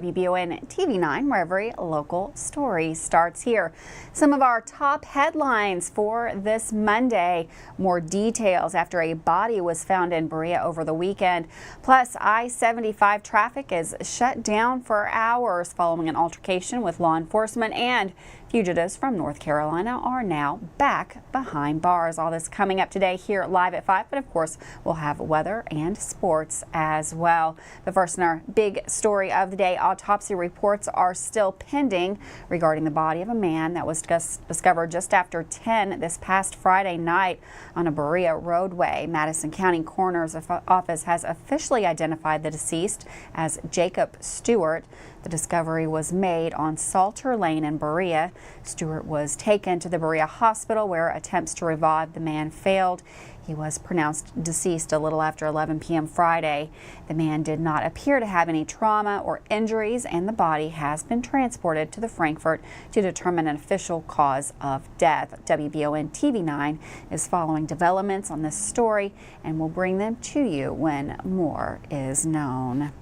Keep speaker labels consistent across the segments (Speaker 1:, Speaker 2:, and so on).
Speaker 1: WBON TV9, where every local story starts here. Some of our top headlines for this Monday. More details after a body was found in Berea over the weekend. Plus, I-75 traffic is shut down for hours following an altercation with law enforcement, and fugitives from North Carolina are now back behind bars. All this coming up today here live at 5, but of course we'll have weather and sports as well. But first, in our big story of the day, autopsy reports are still pending regarding the body of a man that was discovered just after 10 this past Friday night on a Berea roadway. Madison County Coroner's office has officially identified the deceased as Jacob Stewart. The discovery was made on Salter Lane in Berea. Stewart was taken to the Berea hospital where attempts to revive the man failed. He was pronounced deceased a little after 11 p.m. Friday. The man did not appear to have any trauma or injuries, and the body has been transported to the Frankfort to determine an official cause of death. WBON TV9 is following developments on this story and will bring them to you when more is known.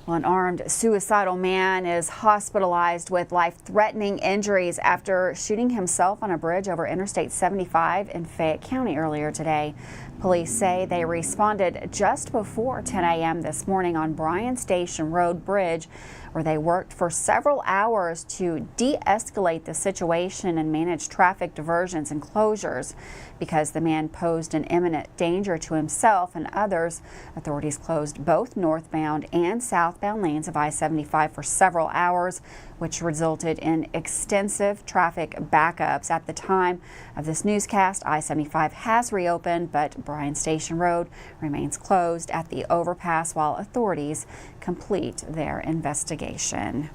Speaker 1: Well, an armed suicidal man is hospitalized with life-threatening injuries after shooting himself on a bridge over Interstate 75 in Fayette County earlier today. Police say they responded just before 10 a.m. this morning on Bryan Station Road Bridge, where they worked for several hours to de-escalate the situation and manage traffic diversions and closures. Because the man posed an imminent danger to himself and others, authorities closed both northbound and southbound lanes of I-75 for several hours, which resulted in extensive traffic backups. At the time of this newscast, I-75 has reopened, but Bryan Station Road remains closed at the overpass while authorities complete their investigation.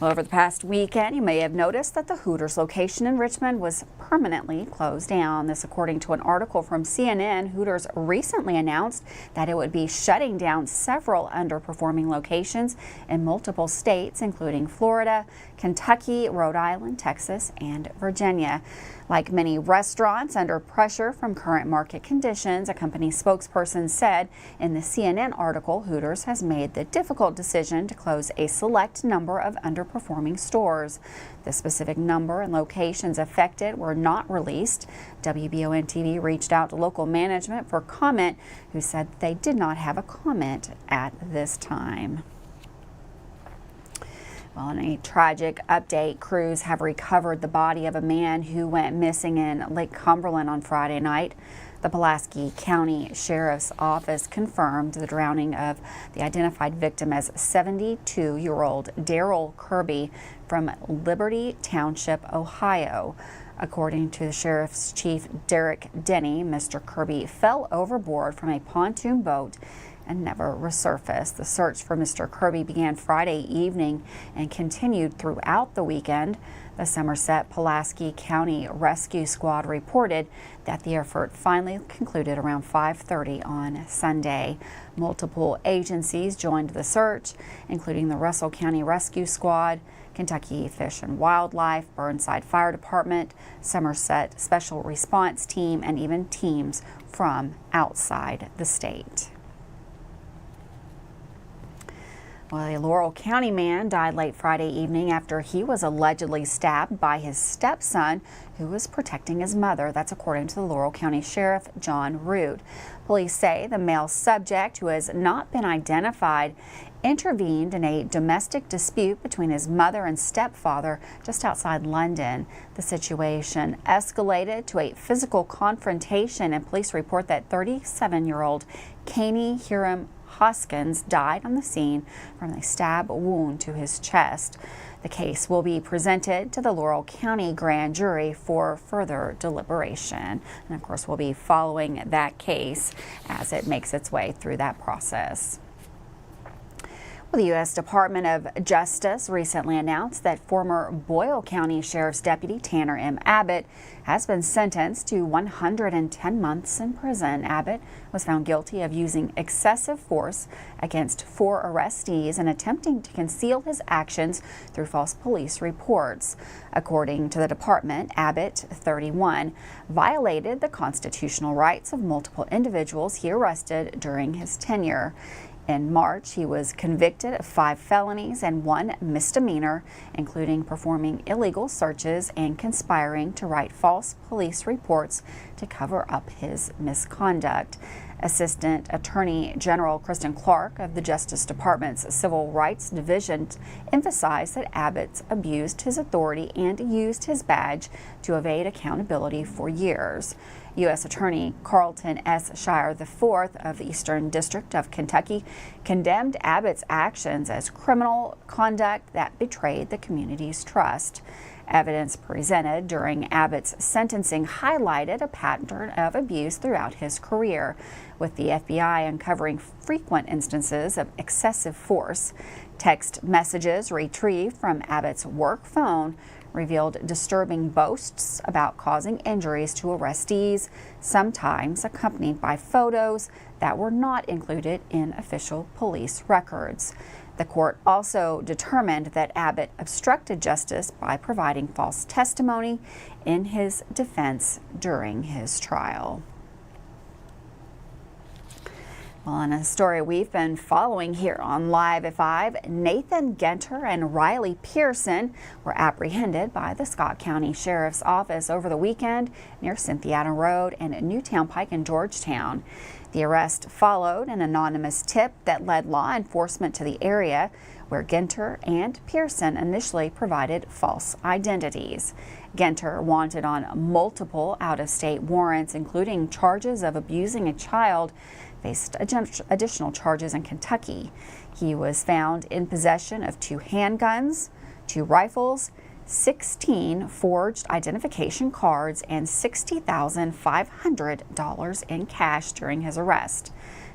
Speaker 1: Well, over the past weekend, you may have noticed that the Hooters location in Richmond was permanently closed down. This according to an article from CNN. Hooters recently announced that it would be shutting down several underperforming locations in multiple states, including Florida, Kentucky, Rhode Island, Texas, and Virginia. Like many restaurants under pressure from current market conditions, a company spokesperson said in the CNN article, Hooters has made the difficult decision to close a select number of underperforming stores. The specific number and locations affected were not released. WBON TV reached out to local management for comment, who said they did not have a comment at this time. Well, in a tragic update, crews have recovered the body of a man who went missing in Lake Cumberland on Friday night. The Pulaski County Sheriff's Office confirmed the drowning of the identified victim as 72-year-old Daryl Kirby from Liberty Township, Ohio. According to the Sheriff's Chief Derek Denny, Mr. Kirby fell overboard from a pontoon boat and never resurfaced. The search for Mr. Kirby began Friday evening and continued throughout the weekend. The Somerset Pulaski County Rescue Squad reported that the effort finally concluded around 5:30 on Sunday. Multiple agencies joined the search, including the Russell County Rescue Squad, Kentucky Fish and Wildlife, Burnside Fire Department, Somerset Special Response Team, and even teams from outside the state. Well, a Laurel County man died late Friday evening after he was allegedly stabbed by his stepson, who was protecting his mother. That's according to the Laurel County Sheriff, John Root. Police say the male subject, who has not been identified, intervened in a domestic dispute between his mother and stepfather just outside London. The situation escalated to a physical confrontation, and police report that 37-year-old Caney Hiram Hoskins died on the scene from a stab wound to his chest. The case will be presented to the Laurel County Grand Jury for further deliberation. And of course, we'll be following that case as it makes its way through that process. Well, the U.S. Department of Justice recently announced that former Boyle County Sheriff's Deputy Tanner M. Abbott has been sentenced to 110 months in prison. Abbott was found guilty of using excessive force against 4 arrestees and attempting to conceal his actions through false police reports. According to the department, Abbott, 31, violated the constitutional rights of multiple individuals he arrested during his tenure. In March, he was convicted of 5 felonies and 1 misdemeanor, including performing illegal searches and conspiring to write false police reports to cover up his misconduct. Assistant Attorney General Kristen Clark of the Justice Department's Civil Rights Division emphasized that Abbott abused his authority and used his badge to evade accountability for years. U.S. Attorney Carlton S. Shire IV of the Eastern District of Kentucky condemned Abbott's actions as criminal conduct that betrayed the community's trust. Evidence presented during Abbott's sentencing highlighted a pattern of abuse throughout his career, with the FBI uncovering frequent instances of excessive force. Text messages retrieved from Abbott's work phone revealed disturbing boasts about causing injuries to arrestees, sometimes accompanied by photos that were not included in official police records. The court also determined that Abbott obstructed justice by providing false testimony in his defense during his trial. Well, on a story we've been following here on Live at 5, Nathan Genter and Riley Pearson were apprehended by the Scott County Sheriff's Office over the weekend near Cynthiana Road and Newtown Pike in Georgetown. The arrest followed an anonymous tip that led law enforcement to the area, where Genter and Pearson initially provided false identities. Genter, wanted on multiple out-of-state warrants, including charges of abusing a child, faced additional charges in Kentucky. He was found in possession of 2 handguns, 2 rifles, 16 forged identification cards, and $60,500 in cash during his arrest.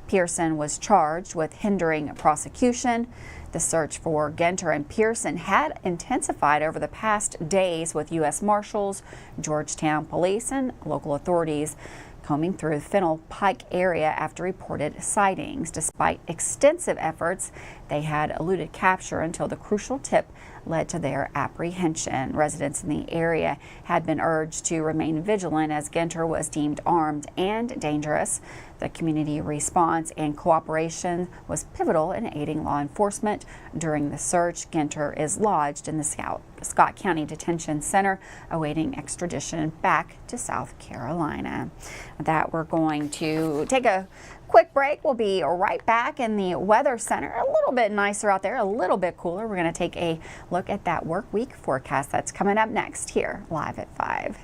Speaker 1: Pearson was charged with hindering prosecution. The search for Genter and Pearson had intensified over the past days, with U.S. Marshals, Georgetown police, and local authorities combing through the Fennel Pike area after reported sightings. Despite extensive efforts, they had eluded capture until the crucial tip led to their apprehension. Residents in the area had been urged to remain vigilant as Genter was deemed armed and dangerous. The community response and cooperation was pivotal in aiding law enforcement during the search. Genter is lodged in the Scott County Detention Center, awaiting extradition back to South Carolina. With that, we're going to take a quick break. We'll be right back in the Weather Center. A little bit nicer out there, a little bit cooler. We're going to take a look at that work week forecast that's coming up next here, Live at 5.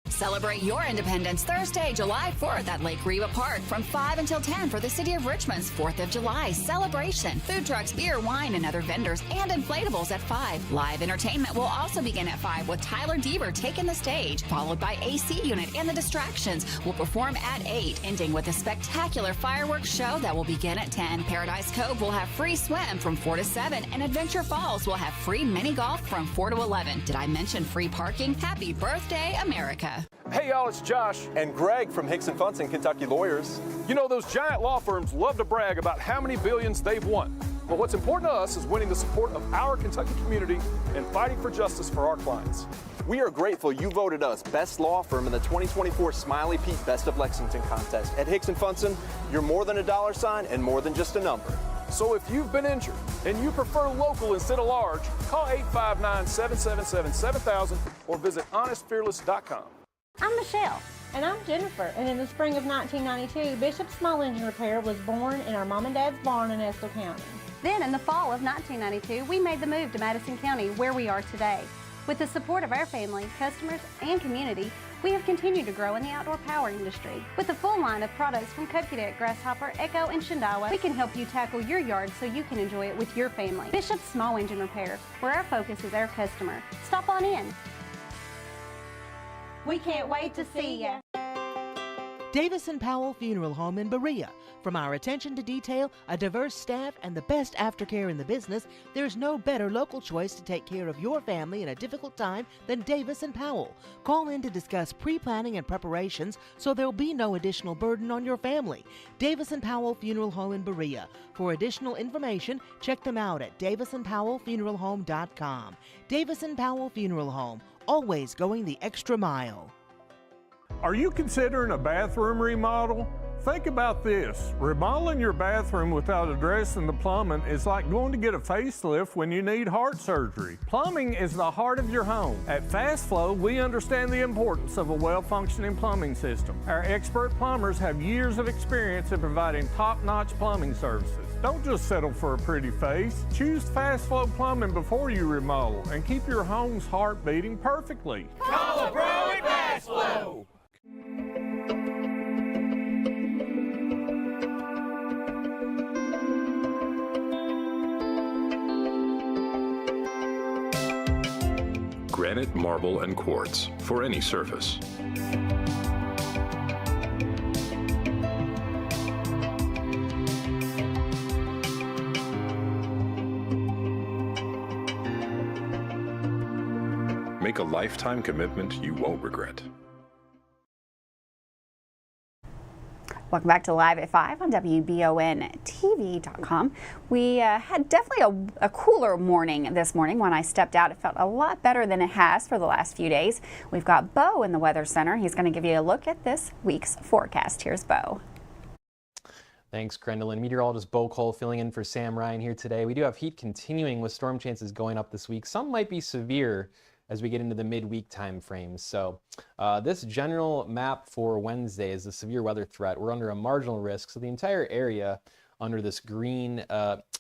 Speaker 2: Celebrate your independence Thursday, July 4th at Lake Reba Park from 5 until 10 for the City of Richmond's 4th of July celebration. Food trucks, beer, wine, and other vendors, and inflatables at 5. Live entertainment will also begin at 5 with Tyler Deaver taking the stage, followed by AC Unit and the Distractions will perform at 8, ending with a spectacular fireworks show that will begin at 10. Paradise Cove will have free swim from 4 to 7, and Adventure Falls will have free mini golf from 4 to 11. Did I mention free parking? Happy birthday, America.
Speaker 3: Hey y'all, it's Josh
Speaker 4: and Greg from Hicks & Funson, Kentucky Lawyers.
Speaker 3: You know, those giant law firms love to brag about how many billions they've won. But what's important to us is winning the support of our Kentucky community and fighting for justice for our clients.
Speaker 4: We are grateful you voted us Best Law Firm in the 2024 Smiley Pete Best of Lexington contest. At Hicks & Funson, you're more than a dollar sign and more than just a number.
Speaker 3: So if you've been injured and you prefer local instead of large, call 859-777-7000 or visit honestfearless.com.
Speaker 5: I'm Michelle. And I'm Jennifer. And in the spring of 1992, Bishop Small Engine Repair was born in our mom and dad's barn in Estill County.
Speaker 6: Then in the fall of 1992, we made the move to Madison County, where we are today. With the support of our family, customers, and community, we have continued to grow in the outdoor power industry. With a full line of products from Cupcake Deck, Grasshopper, Echo, and Shindawa, we can help you tackle your yard so you can enjoy it with your family. Bishop Small Engine Repair, where our focus is our customer. Stop on in.
Speaker 5: We can't wait to see ya.
Speaker 7: Davis & Powell Funeral Home in Berea. From our attention to detail, a diverse staff, and the best aftercare in the business, there's no better local choice to take care of your family in a difficult time than Davis & Powell. Call in to discuss pre-planning and preparations so there'll be no additional burden on your family. Davis & Powell Funeral Home in Berea. For additional information, check them out at davisandpowellfuneralhome.com. Davis & Powell Funeral Home, always going the extra mile.
Speaker 8: Are you considering a bathroom remodel? Think about this. Remodeling your bathroom without addressing the plumbing is like going to get a facelift when you need heart surgery. Plumbing is the heart of your home. At Fast Flow, we understand the importance of a well-functioning plumbing system. Our expert plumbers have years of experience in providing top-notch plumbing services. Don't just settle for a pretty face. Choose Fast Flow Plumbing before you remodel and keep your home's heart beating perfectly.
Speaker 9: Call a pro at Fast Flow!
Speaker 10: Granite, marble, and quartz for any surface. Make a lifetime commitment you won't regret.
Speaker 1: Welcome back to Live at 5 on WBONTV.com. We had definitely a cooler morning this morning. When I stepped out, it felt a lot better than it has for the last few days. We've got Bo in the Weather Center. He's going to give you a look at this week's forecast. Here's Bo.
Speaker 11: Thanks, Gwendolyn. Meteorologist Bo Cole filling in for Sam Ryan here today. We do have heat continuing with storm chances going up this week. Some might be severe as we get into the midweek time frames. So this general map for Wednesday is a severe weather threat. We're under a marginal risk, so the entire area under this green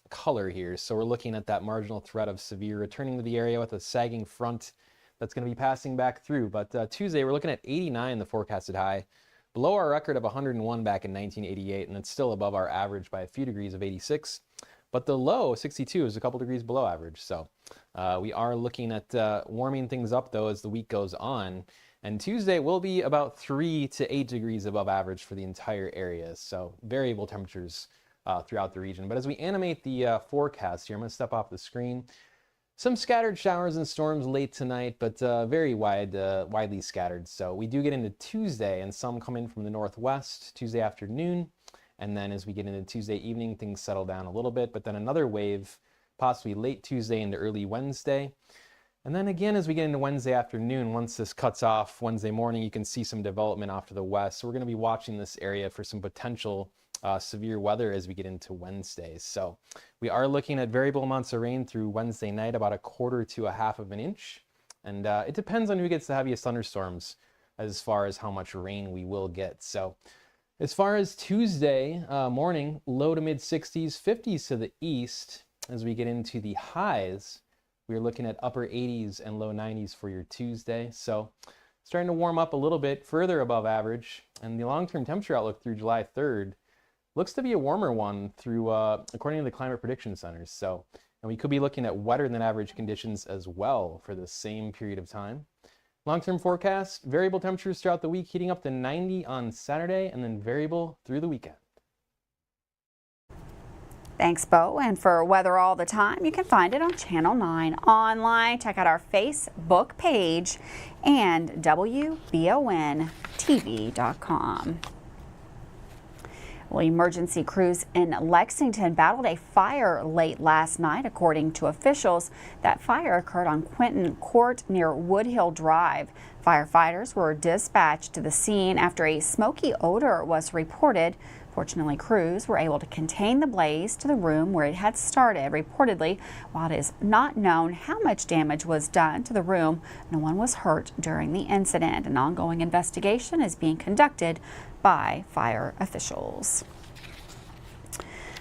Speaker 11: color here. So we're looking at that marginal threat of severe returning to the area with a sagging front that's going to be passing back through. But Tuesday, we're looking at 89, the forecasted high, below our record of 101 back in 1988, and it's still above our average by a few degrees of 86. But the low, 62, is a couple degrees below average. So we are looking at warming things up, though, as the week goes on. And Tuesday will be about 3 to 8 degrees above average for the entire area. So variable temperatures throughout the region. But as we animate the forecast here, I'm going to step off the screen. Some scattered showers and storms late tonight, but very widely scattered. So we do get into Tuesday, and some come in from the northwest Tuesday afternoon. And then as we get into Tuesday evening, things settle down a little bit, but then another wave, possibly late Tuesday into early Wednesday. And then again, as we get into Wednesday afternoon, once this cuts off Wednesday morning, you can see some development off to the west. So we're going to be watching this area for some potential severe weather as we get into Wednesday. So we are looking at variable amounts of rain through Wednesday night, about 1/4 to 1/2 inch. And it depends on who gets the heaviest thunderstorms as far as how much rain we will get. So as far as Tuesday morning, low to mid 60s, 50s to the east. As we get into the highs, we're looking at upper 80s and low 90s for your Tuesday. So starting to warm up a little bit further above average. And the long-term temperature outlook through July 3rd looks to be a warmer one through, according to the Climate Prediction Centers. So, and we could be looking at wetter than average conditions as well for the same period of time. Long-term forecast, variable temperatures throughout the week, heating up to 90 on Saturday, and then variable through the weekend.
Speaker 1: Thanks, Bo. And for weather all the time, you can find it on Channel 9 online. Check out our Facebook page and WBONTV.com. Well, emergency crews in Lexington battled a fire late last night, according to officials. That fire occurred on Quinton Court near Woodhill Drive. Firefighters were dispatched to the scene after a smoky odor was reported. Fortunately, crews were able to contain the blaze to the room where it had started. Reportedly, while it is not known how much damage was done to the room, no one was hurt during the incident. An ongoing investigation is being conducted by fire officials.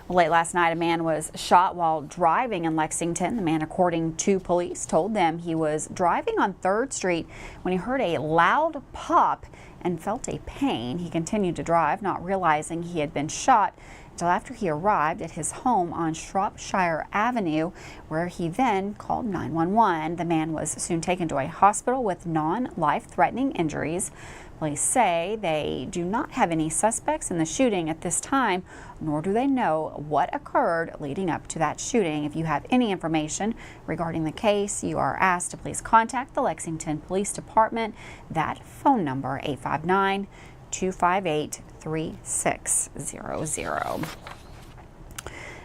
Speaker 1: Late last night, a man was shot while driving in Lexington. The man, according to police, told them he was driving on 3rd Street when he heard a loud pop and felt a pain. He continued to drive, not realizing he had been shot, until after he arrived at his home on Shropshire Avenue, where he then called 911. The man was soon taken to a hospital with non-life-threatening injuries. Police say they do not have any suspects in the shooting at this time, nor do they know what occurred leading up to that shooting. If you have any information regarding the case, you are asked to please contact the Lexington Police Department. That phone number, 859-258-3600.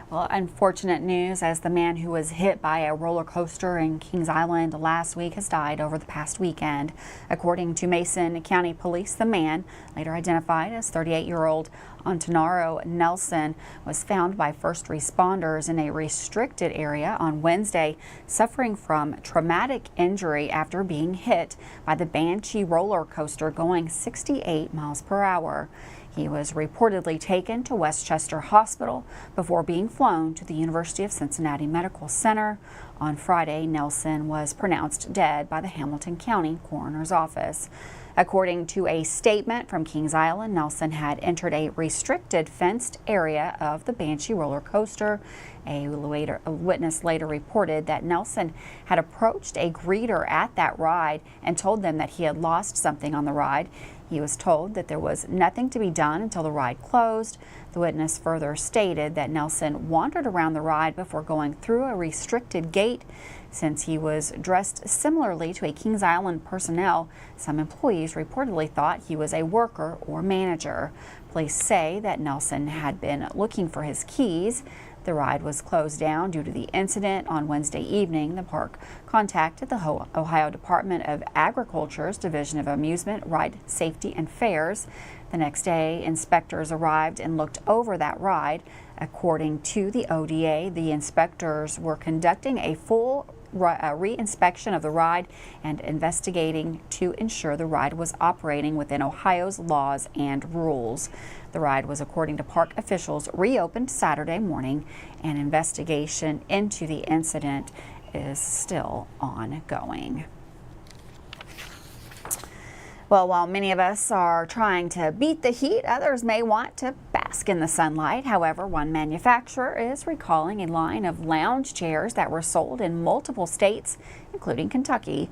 Speaker 1: Well, unfortunate news as the man who was hit by a roller coaster in Kings Island last week has died over the past weekend. According to Mason County Police, the man, later identified as 38-year-old Antonaro Nelson, was found by first responders in a restricted area on Wednesday, suffering from traumatic injury after being hit by the Banshee roller coaster going 68 miles per hour. He was reportedly taken to Westchester Hospital before being flown to the University of Cincinnati Medical Center. On Friday, Nelson was pronounced dead by the Hamilton County Coroner's Office. According to a statement from Kings Island, Nelson had entered a restricted fenced area of the Banshee roller coaster. A witness later reported that Nelson had approached a greeter at that ride and told them that he had lost something on the ride. He was told that there was nothing to be done until the ride closed. The witness further stated that Nelson wandered around the ride before going through a restricted gate. Since he was dressed similarly to a Kings Island personnel, some employees reportedly thought he was a worker or manager. Police say that Nelson had been looking for his keys. The ride was closed down due to the incident on Wednesday evening. The park contacted the Ohio Department of Agriculture's Division of Amusement, Ride Safety and Fairs. The next day, inspectors arrived and looked over that ride. According to the ODA, the inspectors were conducting a full re-inspection of the ride and investigating to ensure the ride was operating within Ohio's laws and rules. The ride was, according to park officials, reopened Saturday morning. An investigation into the incident is still ongoing. Well, while many of us are trying to beat the heat, others may want to bask in the sunlight. However, one manufacturer is recalling a line of lounge chairs that were sold in multiple states, including Kentucky.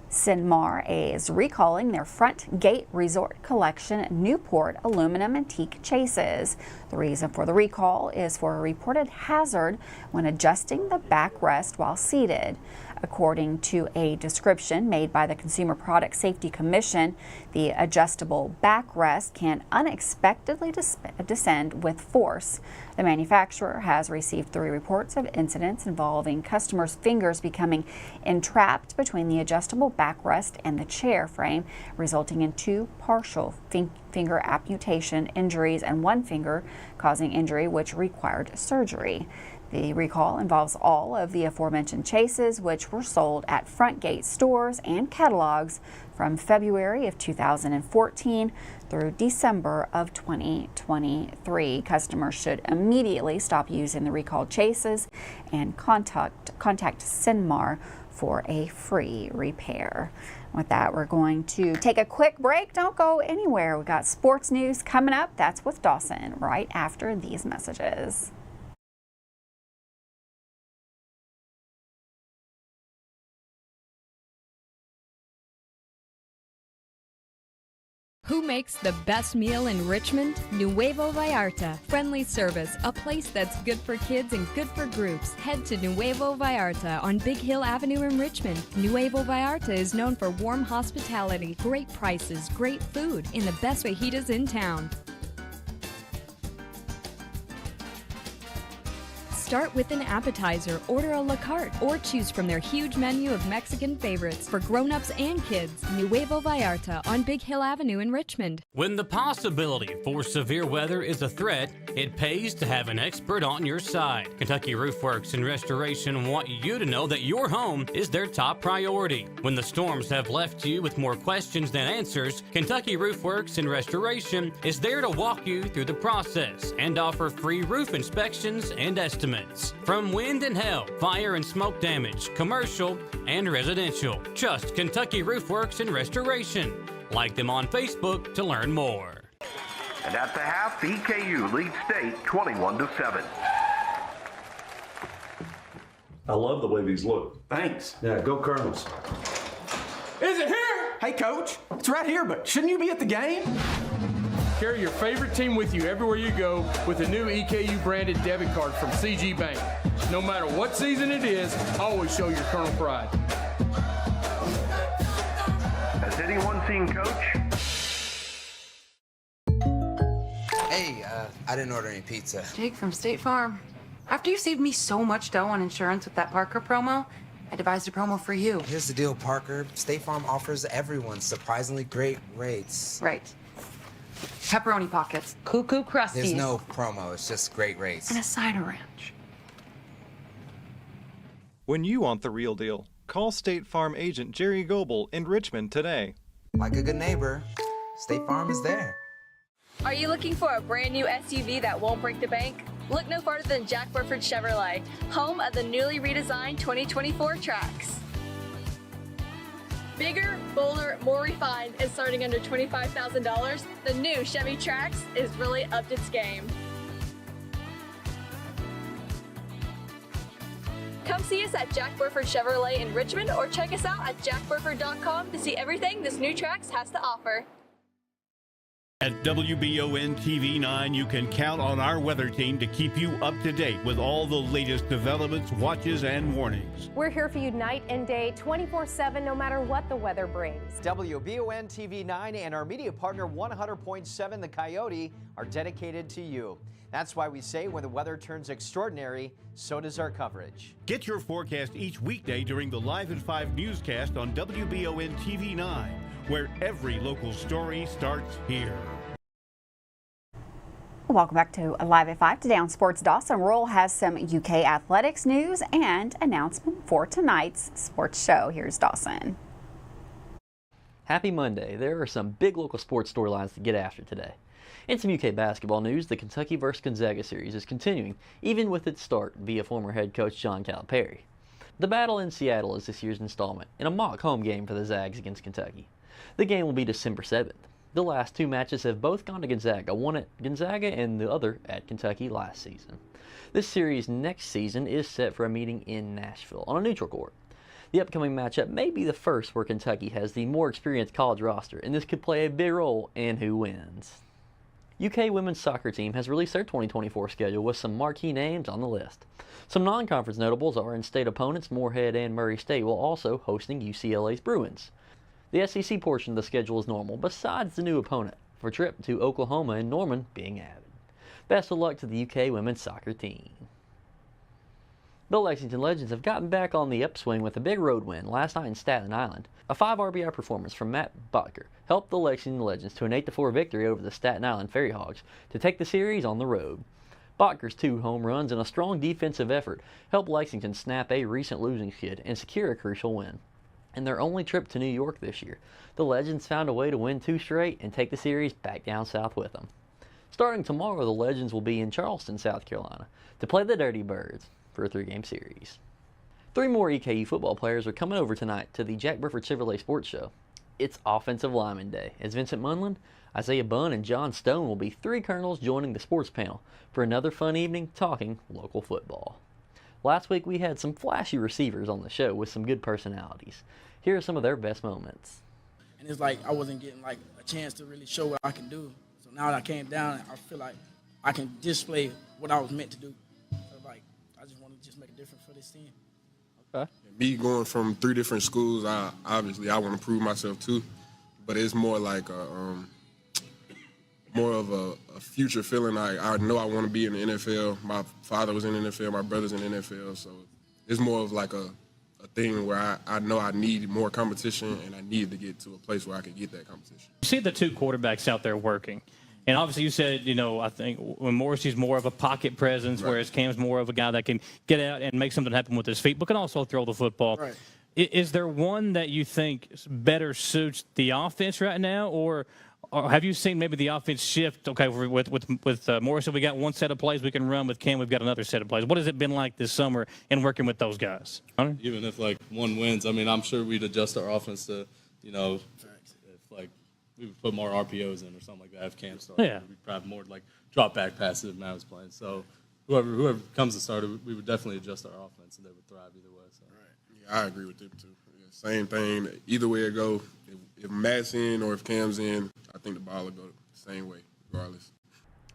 Speaker 1: Sinmar is recalling their Front Gate Resort Collection Newport aluminum antique chases. The reason for the recall is for a reported hazard when adjusting the backrest while seated. According to a description made by the Consumer Product Safety Commission, the adjustable backrest can unexpectedly descend with force. The manufacturer has received 3 reports of incidents involving customers' fingers becoming entrapped between the adjustable backrest and the chair frame, resulting in 2 partial finger amputation injuries and 1 finger causing injury which required surgery. The recall involves all of the aforementioned chases, which were sold at Front Gate stores and catalogs from February of 2014 through December of 2023. Customers should immediately stop using the recalled chases and contact Sinmar for a free repair. With that, we're going to take a quick break. Don't go anywhere. We got sports news coming up. That's with Dawson right after these messages.
Speaker 12: Who makes the best meal in Richmond? Nuevo Vallarta. Friendly service, a place that's good for kids and good for groups. Head to Nuevo Vallarta on Big Hill Avenue in Richmond. Nuevo Vallarta is known for warm hospitality, great prices, great food, and the best fajitas in town. Start with an appetizer, order a la carte, or choose from their huge menu of Mexican favorites for grown-ups and kids. Nuevo Vallarta on Big Hill Avenue in Richmond.
Speaker 13: When the possibility for severe weather is a threat, it pays to have an expert on your side. Kentucky Roof Works and Restoration want you to know that your home is their top priority. When the storms have left you with more questions than answers, Kentucky Roof Works and Restoration is there to walk you through the process and offer free roof inspections and estimates. From wind and hail, fire and smoke damage, commercial and residential. Trust Kentucky Roof Works and Restoration. Like them on Facebook to learn more.
Speaker 14: And at the half, EKU leads state 21-7.
Speaker 15: I love the way these look.
Speaker 16: Thanks.
Speaker 15: Yeah, go Colonels.
Speaker 16: Is it here? Hey, Coach. It's right here, but shouldn't you be at the game?
Speaker 17: Carry your favorite team with you everywhere you go with a new EKU branded debit card from CG Bank. No matter what season it is, always show your Colonel pride.
Speaker 14: Has anyone seen Coach?
Speaker 18: Hey, I didn't order any pizza.
Speaker 19: Jake from State Farm. After you saved me so much dough on insurance with that Parker promo, I devised a promo for you.
Speaker 18: Here's the deal, Parker. State Farm offers everyone surprisingly great rates.
Speaker 19: Right. Pepperoni pockets, cuckoo crusties.
Speaker 18: There's no promo, it's just great rates.
Speaker 19: And a cider ranch.
Speaker 20: When you want the real deal, call State Farm agent Jerry Goebel in Richmond today.
Speaker 18: Like a good neighbor, State Farm is there.
Speaker 21: Are you looking for a brand new SUV that won't break the bank? Look no farther than Jack Burford Chevrolet, home of the newly redesigned 2024 Trax. Bigger, bolder, more refined, and starting under $25,000, the new Chevy Trax is really upped its game. Come see us at Jack Burford Chevrolet in Richmond or check us out at jackburford.com to see everything this new Trax has to offer.
Speaker 22: At WBON TV 9, you can count on our weather team to keep you up to date with all the latest developments, watches, and warnings.
Speaker 23: We're here for you night and day, 24/7, no matter what the weather brings.
Speaker 24: WBON TV 9 and our media partner 100.7 The Coyote are dedicated to you. That's why we say when the weather turns extraordinary, so does our coverage.
Speaker 22: Get your forecast each weekday during the Live at 5 newscast on WBON TV 9, where every local story starts here.
Speaker 1: Welcome back to Live at 5. Today on Sports, Dawson Rural has some UK athletics news and announcement for tonight's sports show. Here's Dawson.
Speaker 25: Happy Monday. There are some big local sports storylines to get after today. In some UK basketball news, the Kentucky vs. Gonzaga series is continuing, even with its start via former head coach John Calipari. The battle in Seattle is this year's installment in a mock home game for the Zags against Kentucky. The game will be December 7th. The last two matches have both gone to Gonzaga, one at Gonzaga and the other at Kentucky last season. This series next season is set for a meeting in Nashville on a neutral court. The upcoming matchup may be the first where Kentucky has the more experienced college roster, and this could play a big role in who wins. UK women's soccer team has released their 2024 schedule with some marquee names on the list. Some non-conference notables are in-state opponents Moorhead and Murray State, while also hosting UCLA's Bruins. The SEC portion of the schedule is normal, besides the new opponent, for a trip to Oklahoma and Norman being added. Best of luck to the UK women's soccer team. The Lexington Legends have gotten back on the upswing with a big road win last night in Staten Island. A 5 RBI performance from Matt Butker helped the Lexington Legends to an 8-4 victory over the Staten Island Fairy Hogs to take the series on the road. Butker's 2 home runs and a strong defensive effort helped Lexington snap a recent losing skid and secure a crucial win. In their only trip to New York this year, the Legends found a way to win 2 straight and take the series back down south with them. Starting tomorrow, the Legends will be in Charleston, South Carolina, to play the Dirty Birds for a 3-game series. 3 more EKU football players are coming over tonight to the Jack Burford Chevrolet Sports Show. It's Offensive Lineman Day, as Vincent Munlin, Isaiah Bunn, and John Stone will be 3 colonels joining the sports panel for another fun evening talking local football. Last week we had some flashy receivers on the show with some good personalities. Here are some of their best moments.
Speaker 26: And it's like I wasn't getting like a chance to really show what I can do. So now that I came down, I feel like I can display what I was meant to do. So like I just want to just make a difference for this team.
Speaker 25: Okay.
Speaker 27: Me going from 3 different schools, I want to prove myself too, but it's more like more of a future feeling. I know I want to be in the NFL. My father was in the NFL, my brother's in the NFL, so it's more of like a thing where I know I need more competition and I need to get to a place where I can get that competition.
Speaker 28: You see the 2 quarterbacks out there working. And obviously you said, I think when Morrissey's more of a pocket presence, right, whereas Cam's more of a guy that can get out and make something happen with his feet, but can also throw the football. Right. Is there one that you think better suits the offense right now, or have you seen maybe the offense shift? Okay, with Morrissey, we got one set of plays we can run. With Cam, we've got another set of plays. What has it been like this summer in working with those guys? Hunter?
Speaker 29: Even if one wins, I'm sure we'd adjust our offense to, if
Speaker 2: we would put more RPOs in or something like that if Cam started.
Speaker 28: Yeah.
Speaker 2: We'd probably more like drop back passes if Matt was playing. So whoever comes to start, we would definitely adjust our offense and they would thrive either way. So.
Speaker 27: Right. Yeah, I agree with it too. Yeah, same thing. Either way it go, if Matt's in or if Cam's in, I think the ball will go the same way regardless.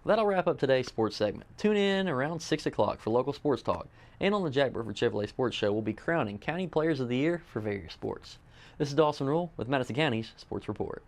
Speaker 25: That'll wrap up today's sports segment. Tune in around 6 o'clock for local sports talk. And on the Jack Burford Chevrolet Sports Show, we'll be crowning County Players of the Year for various sports. This is Dawson Rule with Madison County's Sports Report.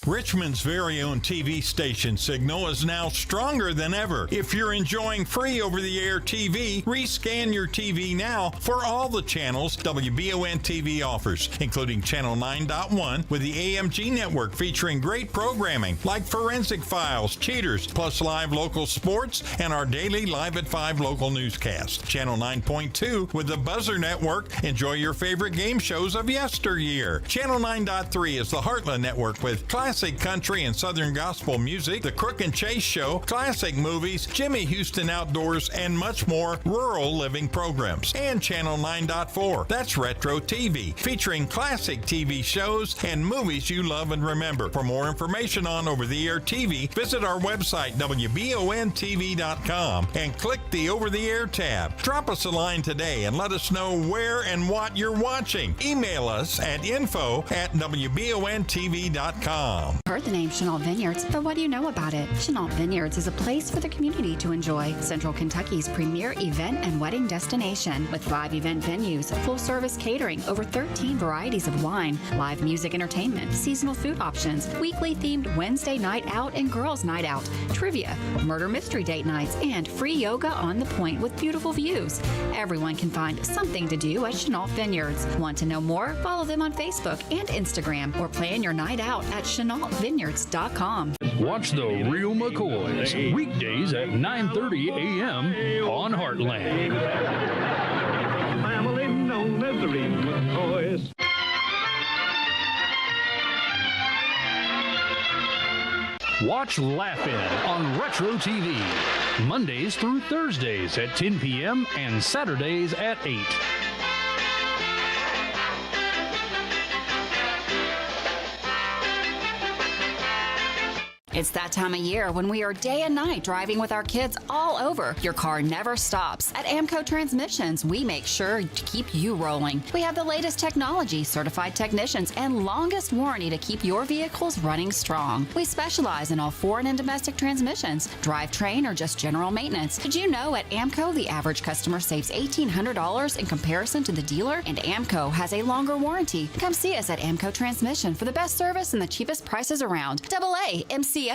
Speaker 3: Richmond's very own TV station signal is now stronger than ever. If you're enjoying free over-the-air TV, rescan your TV now for all the channels WBON TV offers, including Channel 9.1 with the AMG network featuring great programming like Forensic Files, Cheaters, plus live local sports and our daily Live at 5 local newscast. Channel 9.2 with the Buzzer Network. Enjoy your favorite game shows of yesteryear. Channel 9.3 is the Heartland Network with classic country and southern gospel music, The Crook and Chase Show, classic movies, Jimmy Houston Outdoors, and much more rural living programs. And Channel 9.4, that's Retro TV, featuring classic TV shows and movies you love and remember. For more information on over-the-air TV, visit our website, WBONTV.com, and click the Over-the-Air tab. Drop us a line today and let us know where and what you're watching. Email us at info@WBONTV.com.
Speaker 1: Heard the name Chenault Vineyards, but what do you know about it? Chenault Vineyards is a place for the community to enjoy. Central Kentucky's premier event and wedding destination with 5 event venues, full-service catering, over 13 varieties of wine, live music entertainment, seasonal food options, weekly themed Wednesday night out and girls night out, trivia, murder mystery date nights, and free yoga on the point with beautiful views. Everyone can find something to do at Chenault Vineyards. Want to know more? Follow them on Facebook and Instagram or plan your night out at ChenaultVineyards.com.
Speaker 4: Watch The Real McCoys weekdays at 9:30 a.m. on Heartland.
Speaker 5: Family known as The Real McCoys.
Speaker 4: Watch Laugh-In on Retro TV Mondays through Thursdays at 10 p.m. and Saturdays at 8.
Speaker 1: It's that time of year when we are day and night driving with our kids all over. Your car never stops. At AMCO Transmissions, we make sure to keep you rolling. We have the latest technology, certified technicians, and longest warranty to keep your vehicles running strong. We specialize in all foreign and domestic transmissions, drivetrain, or just general maintenance. Did you know at AMCO the average customer saves $1,800 in comparison to the dealer? And AMCO has a longer warranty. Come see us at AMCO Transmission for the best service and the cheapest prices around. AA MCO.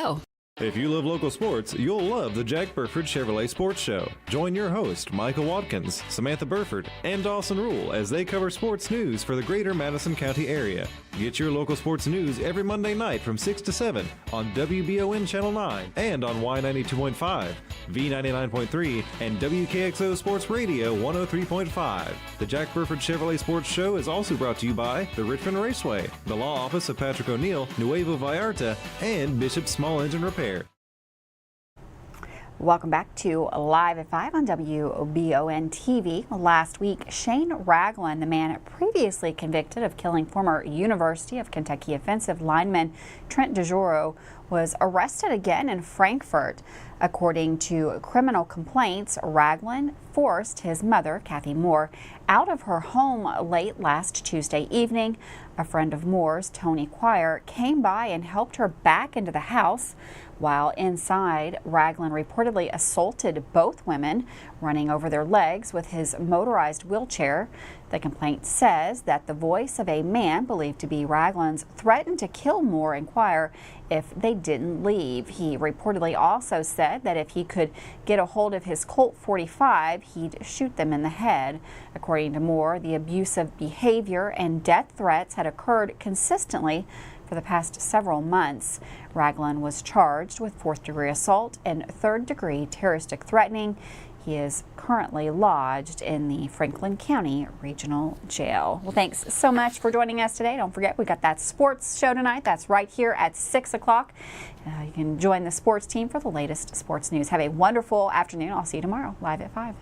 Speaker 20: If you love local sports, you'll love the Jack Burford Chevrolet Sports Show. Join your host, Michael Watkins, Samantha Burford, and Dawson Rule as they cover sports news for the greater Madison County area. Get your local sports news every Monday night from 6 to 7 on WBON Channel 9 and on Y92.5, V99.3, and WKXO Sports Radio 103.5. The Jack Burford Chevrolet Sports Show is also brought to you by the Richmond Raceway, the Law Office of Patrick O'Neill, Nuevo Vallarta, and Bishop Small Engine Repair.
Speaker 1: Welcome back to Live at 5 on WBON TV. Last week, Shane Ragland, the man previously convicted of killing former University of Kentucky offensive lineman Trent DeJouro, was arrested again in Frankfort. According to criminal complaints, Ragland forced his mother, Kathy Moore, out of her home late last Tuesday evening. A friend of Moore's, Tony Quire, came by and helped her back into the house. While inside, Ragland reportedly assaulted both women, running over their legs with his motorized wheelchair. The complaint says that the voice of a man believed to be Ragland's threatened to kill Moore and Quire if they didn't leave. He reportedly also said that if he could get a hold of his Colt .45, he'd shoot them in the head. According to Moore, the abusive behavior and death threats had occurred consistently for the past several months. Ragland was charged with 4th-degree assault and 3rd-degree terroristic threatening. He is currently lodged in the Franklin County Regional Jail. Well, thanks so much for joining us today. Don't forget, we got that sports show tonight. That's right here at 6 o'clock. You can join the sports team for the latest sports news. Have a wonderful afternoon. I'll see you tomorrow, live at 5.